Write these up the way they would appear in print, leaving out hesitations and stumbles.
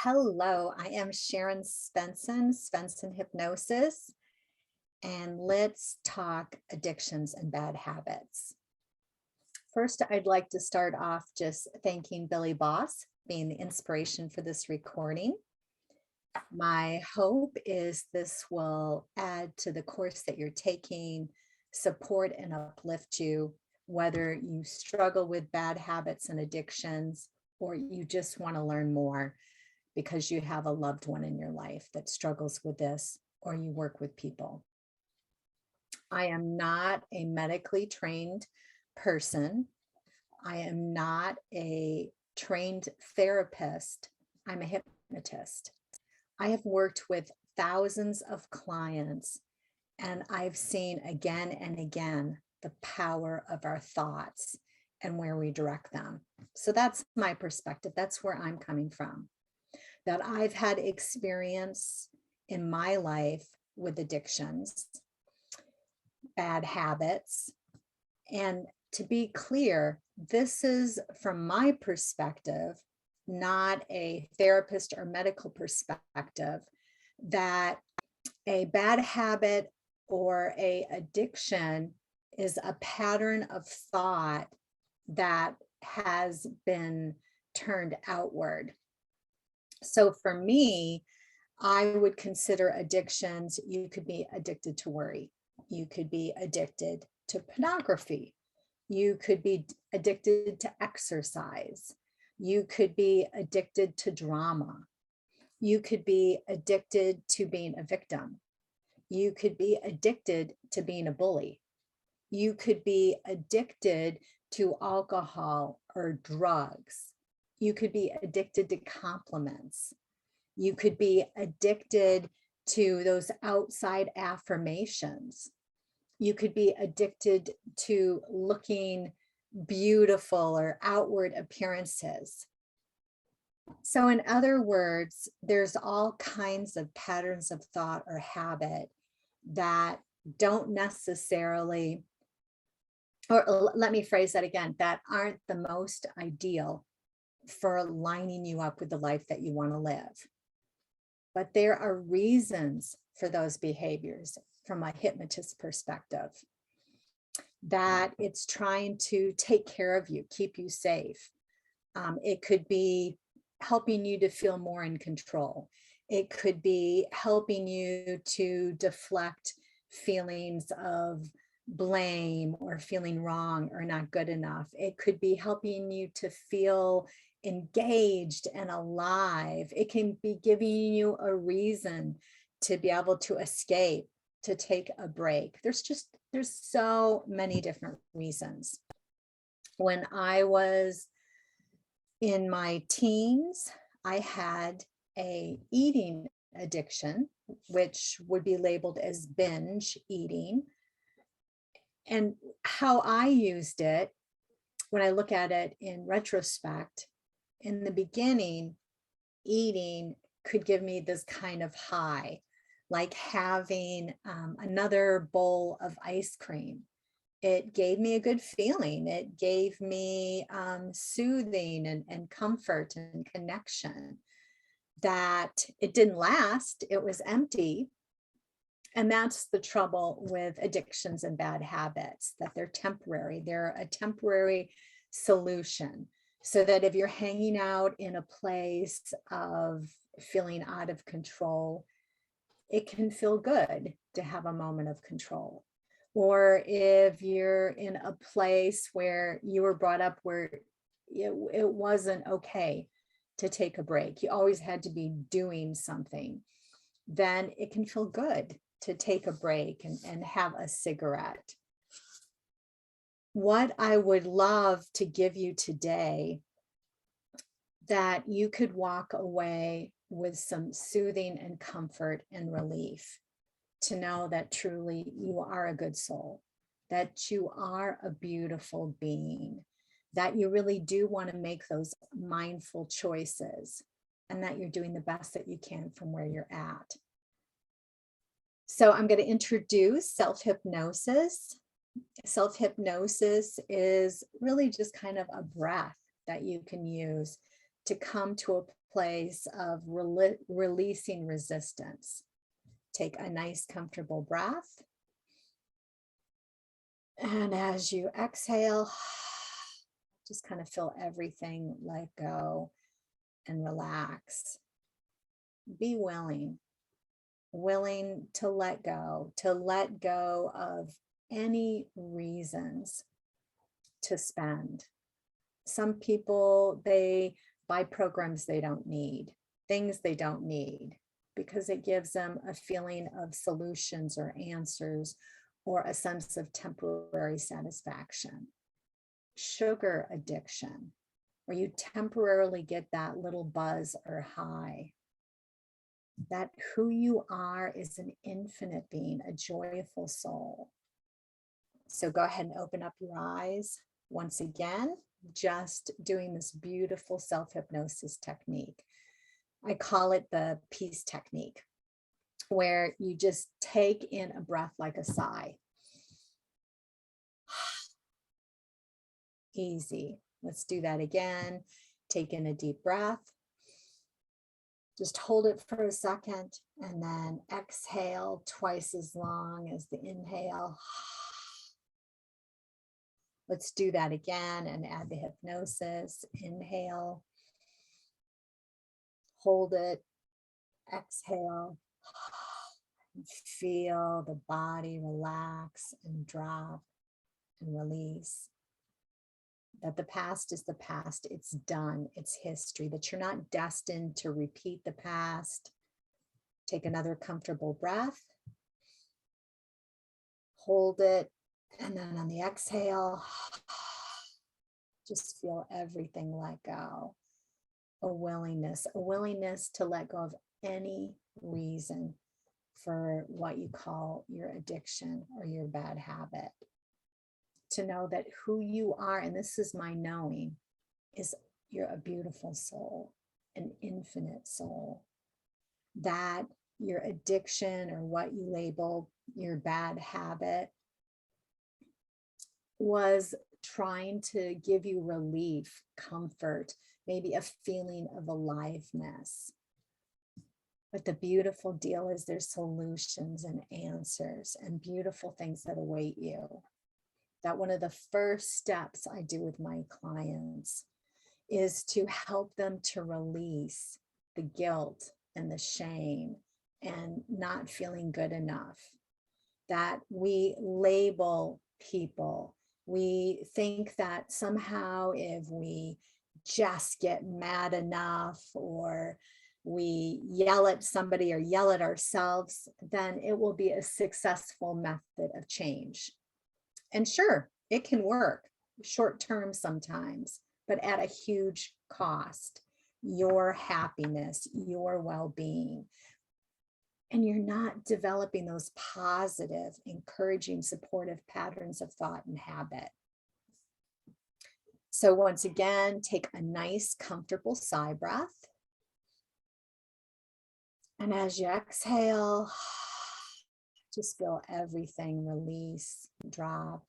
Hello, I am Sharon Svenson, Svenson Hypnosis, and let's talk addictions and bad habits. First, I'd like to start off just thanking Billy Boss being the inspiration for this recording. My hope is this will add to the course that you're taking, support and uplift you, whether you struggle with bad habits and addictions, or you just want to learn more because you have a loved one in your life that struggles with this, or you work with people. I am not a medically trained person. I am not a trained therapist. I'm a hypnotist. I have worked with thousands of clients, and I've seen again and again the power of our thoughts and where we direct them. So that's my perspective. That's where I'm coming from. That I've had experience in my life with addictions, bad habits. And to be clear, this is from my perspective, not a therapist or medical perspective, that a bad habit or a addiction is a pattern of thought that has been turned outward. So for me, I would consider addictions, you could be addicted to worry. You could be addicted to pornography. You could be addicted to exercise. You could be addicted to drama. You could be addicted to being a victim. You could be addicted to being a bully. You could be addicted to alcohol or drugs. You could be addicted to compliments. You could be addicted to those outside affirmations. You could be addicted to looking beautiful or outward appearances. So in other words, there's all kinds of patterns of thought or habit that don't necessarily, or let me phrase that again, that aren't the most ideal for lining you up with the life that you want to live. But there are reasons for those behaviors from a hypnotist perspective, that it's trying to take care of you, keep you safe. It could be helping you to feel more in control. It could be helping you to deflect feelings of blame or feeling wrong or not good enough. It could be helping you to feel engaged and alive. It can be giving you a reason to be able to escape, to take a break. There's so many different reasons. When I was in my teens, I had a eating addiction, which would be labeled as binge eating. And how I used it, when I look at it in retrospect, in the beginning, eating could give me this kind of high, like having another bowl of ice cream. It gave me a good feeling. It gave me soothing and comfort and connection. That it didn't last, it was empty. And that's the trouble with addictions and bad habits, that they're temporary. They're a temporary solution. So that if you're hanging out in a place of feeling out of control, it can feel good to have a moment of control. Or if you're in a place where you were brought up where it wasn't okay to take a break, you always had to be doing something, then it can feel good to take a break and have a cigarette. What I would love to give you today, that you could walk away with some soothing and comfort and relief, to know that truly you are a good soul, that you are a beautiful being, that you really do want to make those mindful choices, and that you're doing the best that you can from where you're at. So I'm going to introduce self-hypnosis. Self-hypnosis is really just kind of a breath that you can use to come to a place of releasing resistance. Take a nice, comfortable breath. And as you exhale, just kind of feel everything let go and relax. Be willing to let go of any reasons to spend. Some people, they buy programs they don't need, things they don't need, because it gives them a feeling of solutions or answers or a sense of temporary satisfaction. Sugar addiction, where you temporarily get that little buzz or high. That who you are is an infinite being, a joyful soul. So go ahead and open up your eyes. Once again, just doing this beautiful self-hypnosis technique. I call it the peace technique, where you just take in a breath like a sigh. Easy. Let's do that again. Take in a deep breath. Just hold it for a second and then exhale twice as long as the inhale. Let's do that again and add the hypnosis. Inhale. Hold it. Exhale. And feel the body relax and drop and release. That the past is the past. It's done. It's history. That you're not destined to repeat the past. Take another comfortable breath. Hold it. And then on the exhale, just feel everything let go. A willingness to let go of any reason for what you call your addiction or your bad habit. To know that who you are, and this is my knowing, is you're a beautiful soul, an infinite soul. That your addiction or what you label your bad habit was trying to give you relief, comfort, maybe a feeling of aliveness. But the beautiful deal is there's solutions and answers and beautiful things that await you. That one of the first steps I do with my clients is to help them to release the guilt and the shame and not feeling good enough. That we label people. We think that somehow if we just get mad enough or we yell at somebody or yell at ourselves, then it will be a successful method of change. And sure, it can work short term sometimes, but at a huge cost. Your happiness, your well-being. And you're not developing those positive, encouraging, supportive patterns of thought and habit. So once again, take a nice, comfortable sigh breath. And as you exhale, just feel everything release, drop.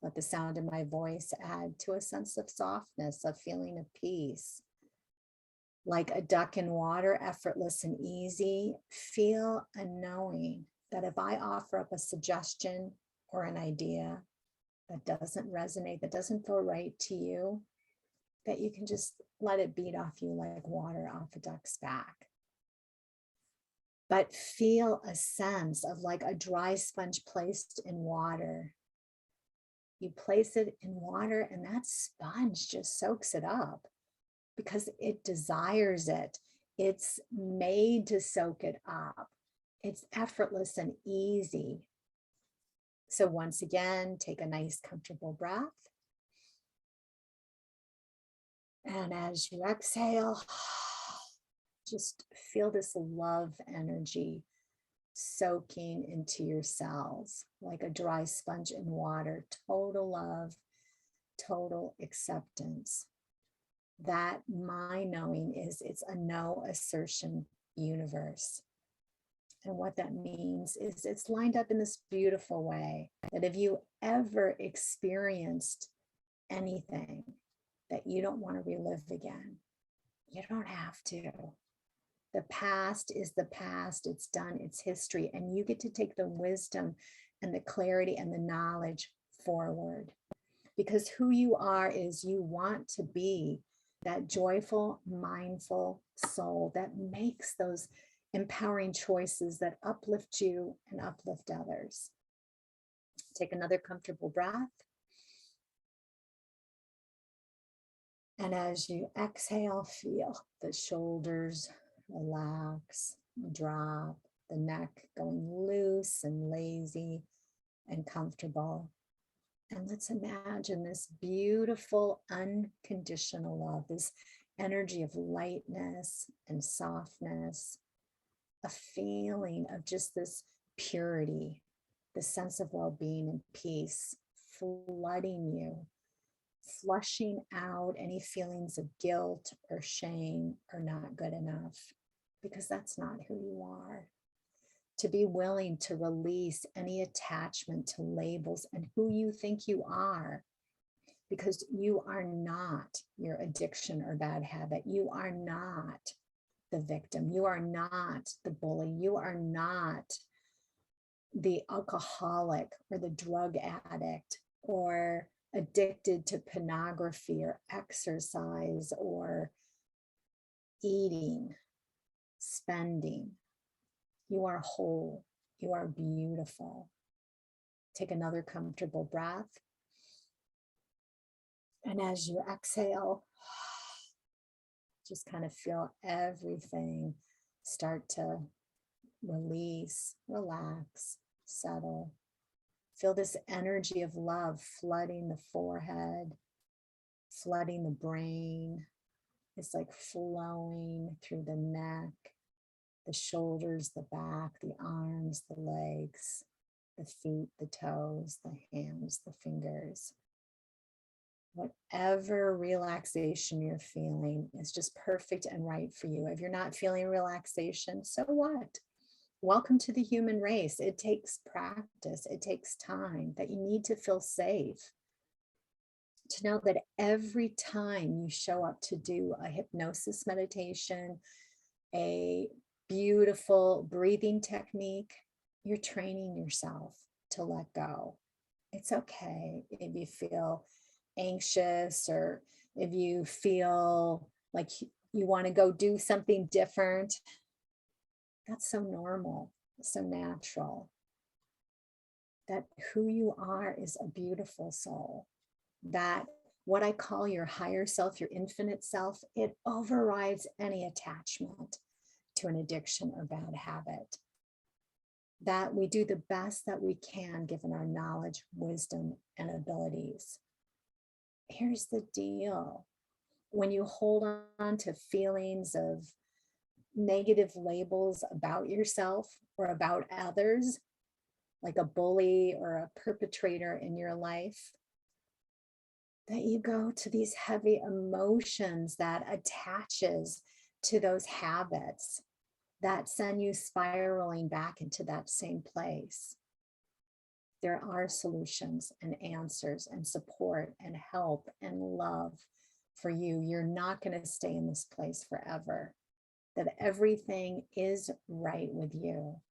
Let the sound of my voice add to a sense of softness, a feeling of peace. Like a duck in water, effortless and easy. Feel a knowing that if I offer up a suggestion or an idea that doesn't resonate, that doesn't feel right to you, that you can just let it beat off you like water off a duck's back. But feel a sense of like a dry sponge placed in water. You place it in water and that sponge just soaks it up because it desires it. It's made to soak it up. It's effortless and easy. So once again, take a nice, comfortable breath. And as you exhale, just feel this love energy soaking into your cells like a dry sponge in water. Total love, total acceptance. That my knowing is it's a no assertion universe. And what that means is it's lined up in this beautiful way that if you ever experienced anything that you don't want to relive again, You don't have to. The past is the past. It's done. It's history. And you get to take the wisdom and the clarity and the knowledge forward. Because who you are is you want to be that joyful, mindful soul that makes those empowering choices that uplift you and uplift others. Take another comfortable breath. And as you exhale, feel the shoulders relax, drop, the neck going loose and lazy and comfortable. And let's imagine this beautiful, unconditional love, this energy of lightness and softness, a feeling of just this purity, the sense of well-being and peace flooding you, flushing out any feelings of guilt or shame or not good enough, because that's not who you are. To be willing to release any attachment to labels and who you think you are, because you are not your addiction or bad habit. You are not the victim. You are not the bully. You are not the alcoholic or the drug addict or addicted to pornography or exercise or eating, spending. You are whole. You are beautiful. Take another comfortable breath. And as you exhale, just kind of feel everything start to release, relax, settle. Feel this energy of love flooding the forehead, flooding the brain. It's like flowing through the neck, the shoulders, the back, the arms, the legs, the feet, the toes, the hands, the fingers. Whatever relaxation you're feeling is just perfect and right for you. If you're not feeling relaxation, so what? Welcome to the human race. It takes practice. It takes time, that you need to feel safe. To know that every time you show up to do a hypnosis meditation, a beautiful breathing technique, you're training yourself to let go. It's okay if you feel anxious or if you feel like you want to go do something different. That's so normal, so natural. That who you are is a beautiful soul. That what I call your higher self, your infinite self, it overrides any attachment to an addiction or bad habit. That we do the best that we can given our knowledge, wisdom, and abilities. Here's the deal. When you hold on to feelings of negative labels about yourself or about others, like a bully or a perpetrator in your life, that you go to these heavy emotions that attaches to those habits that send you spiraling back into that same place. There are solutions and answers and support and help and love for you. You're not going to stay in this place forever. That everything is right with you.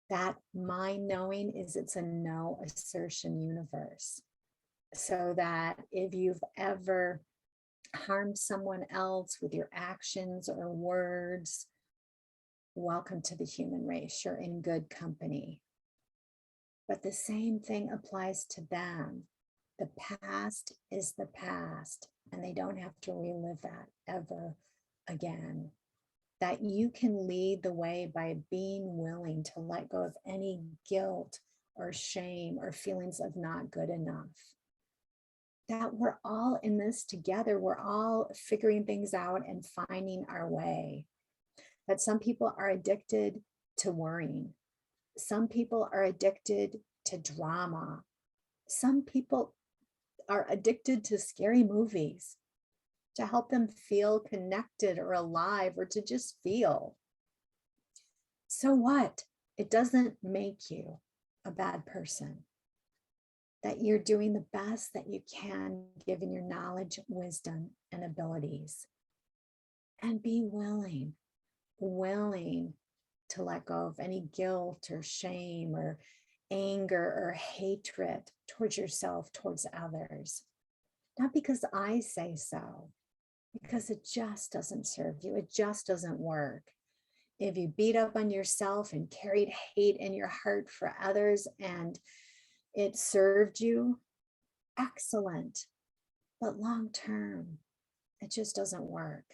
That mind knowing is it's a no assertion universe. So that if you've ever harmed someone else with your actions or words, welcome to the human race. You're in good company. But the same thing applies to them. The past is the past, and they don't have to relive that ever again. That you can lead the way by being willing to let go of any guilt or shame or feelings of not good enough. That we're all in this together. We're all figuring things out and finding our way. That some people are addicted to worrying. Some people are addicted to drama. Some people are addicted to scary movies to help them feel connected or alive or to just feel. So what? It doesn't make you a bad person. That you're doing the best that you can given your knowledge, wisdom, and abilities. and be willing to let go of any guilt or shame or anger or hatred towards yourself, towards others. Not because I say so, because it just doesn't serve you. It just doesn't work. If you beat up on yourself and carried hate in your heart for others and it served you, excellent. But long term, it just doesn't work.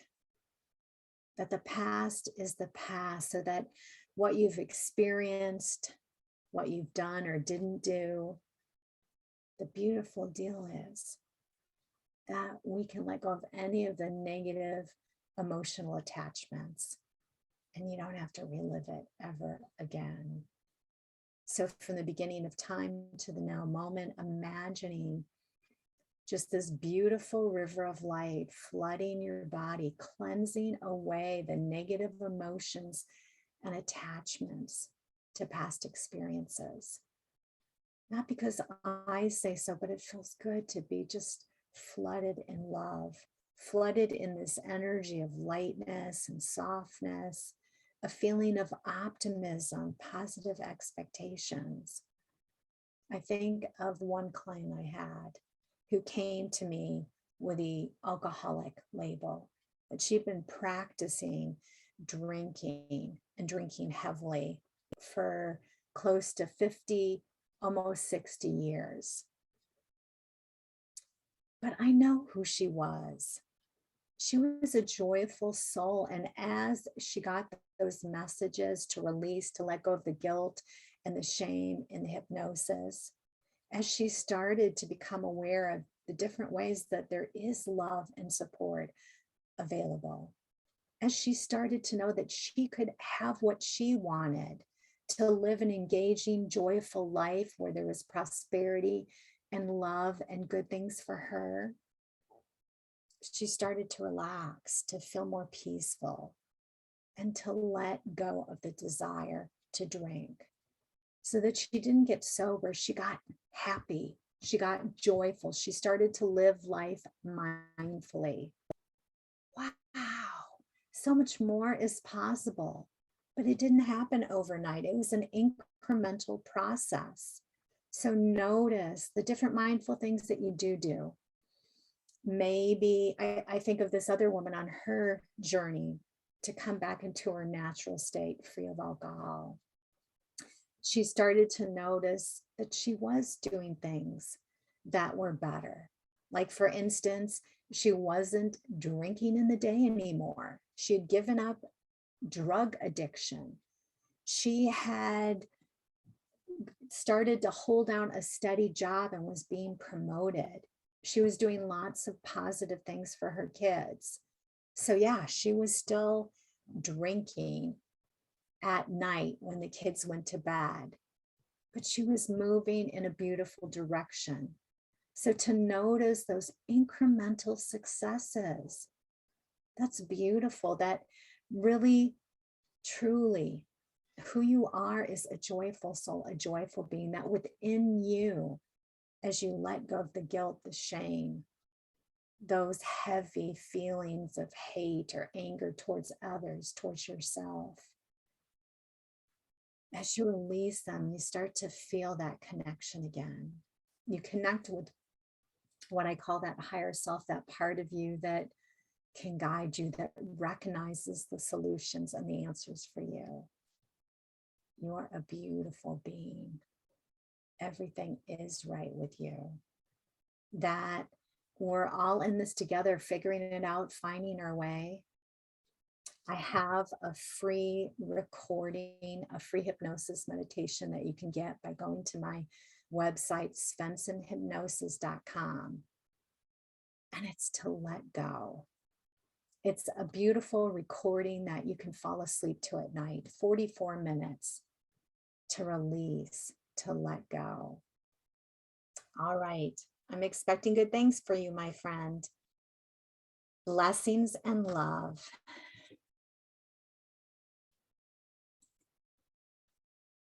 That the past is the past, so that what you've experienced, what you've done or didn't do, the beautiful deal is that we can let go of any of the negative emotional attachments, and you don't have to relive it ever again. So from the beginning of time to the now moment, imagining just this beautiful river of light flooding your body, cleansing away the negative emotions and attachments to past experiences. Not because I say so, but it feels good to be just flooded in love, flooded in this energy of lightness and softness, a feeling of optimism, positive expectations. I think of one client I had who came to me with the alcoholic label, that she'd been practicing drinking and drinking heavily for close to 50, almost 60 years. But I know who she was. She was a joyful soul. And as she got those messages to release, to let go of the guilt and the shame in the hypnosis, as she started to become aware of the different ways that there is love and support available, as she started to know that she could have what she wanted, to live an engaging, joyful life where there was prosperity and love and good things for her, she started to relax, to feel more peaceful, and to let go of the desire to drink. So that she didn't get sober, she got happy, she got joyful, she started to live life mindfully. Wow, so much more is possible, but it didn't happen overnight. It was an incremental process. So notice the different mindful things that you do. Maybe I think of this other woman on her journey to come back into her natural state, free of alcohol. She started to notice that she was doing things that were better. Like, for instance, she wasn't drinking in the day anymore. She had given up drug addiction. She had started to hold down a steady job and was being promoted. She was doing lots of positive things for her kids. So yeah, she was still drinking at night when the kids went to bed, but she was moving in a beautiful direction. So to notice those incremental successes, that's beautiful. That really, truly, who you are is a joyful soul, a joyful being, that within you, as you let go of the guilt, the shame, those heavy feelings of hate or anger towards others, towards yourself, as you release them, you start to feel that connection again. You connect with what I call that higher self, that part of you that can guide you, that recognizes the solutions and the answers for you. You are a beautiful being. Everything is right with you. That we're all in this together, figuring it out, finding our way. I have a free recording, a free hypnosis meditation that you can get by going to my website, svensonhypnosis.com. And it's to let go. It's a beautiful recording that you can fall asleep to at night, 44 minutes to release, to let go. All right. I'm expecting good things for you, my friend. Blessings and love.